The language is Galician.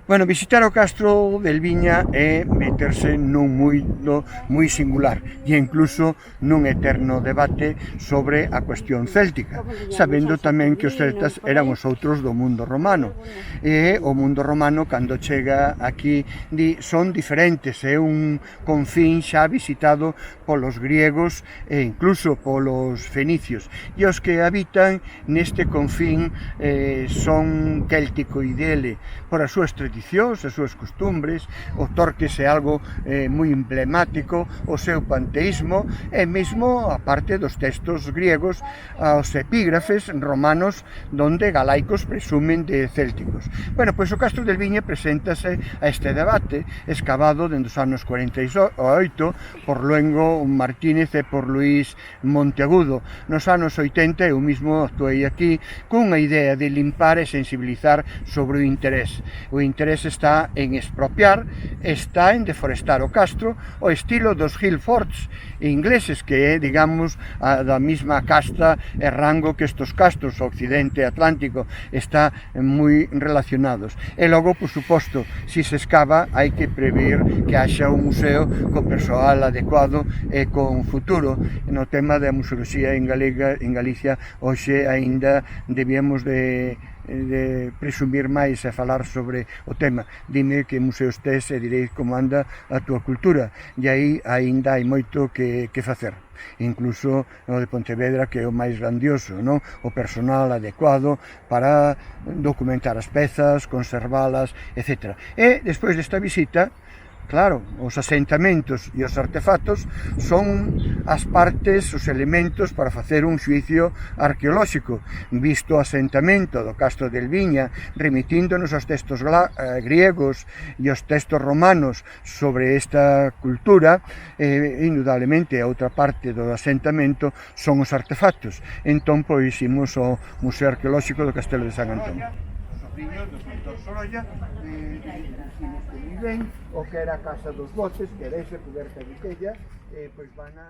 Bueno, visitar o Castro del Viña é meterse nun mundo moi singular e incluso nun eterno debate sobre a cuestión céltica, sabendo tamén que os celtas eran os outros do mundo romano. E o mundo romano, cando chega aquí, son diferentes, é un confín xa visitado polos griegos e incluso polos fenicios. E os que habitan neste confín son céltico e dele por as súas tradicións, as súas costumbres, o Torques é algo moi emblemático, o seu panteísmo e mesmo a parte dos textos griegos, os epígrafes romanos donde galaicos presumen de célticos. Bueno, pois o Castro del Viña preséntase a este debate escavado dende os anos 48 por Luengo Martínez e por Luís Monteagudo. Nos anos 80 eu mismo actuei aquí cunha idea de limpar e sensibilizar sobre o interés. O interés está en expropiar, está en deforestar o Castro, o estilo dos hill forts ingleses, que é, digamos, da mesma casta e rango que estos castros, o occidente atlántico, está moi relacionados. E logo, por suposto, se se escava, hai que prever que haxa un museo co persoal adecuado e con futuro. No tema da museoloxía en Galicia, hoxe aínda debíamos de presumir máis e falar sobre o tema. Dime que museos tes e direi como anda a túa cultura, e aí aínda hai moito que facer. Incluso o de Pontevedra, que é o máis grandioso, non? O personal adecuado para documentar as pezas, conservalas, etc. E despois desta visita, claro, os asentamentos e os artefactos son as partes, os elementos para facer un xuicio arqueolóxico, visto o asentamento do Castro del Viña, remitíndonos aos textos griegos e aos textos romanos sobre esta cultura, indudablemente a outra parte do asentamento son os artefactos. Entón, pois, imos ao Museo Arqueolóxico do Castelo de San Antón. Sobriños do pintor Sorolla, ben, o que era a Casa dos Botes, que era esa coberta de tella, pois van a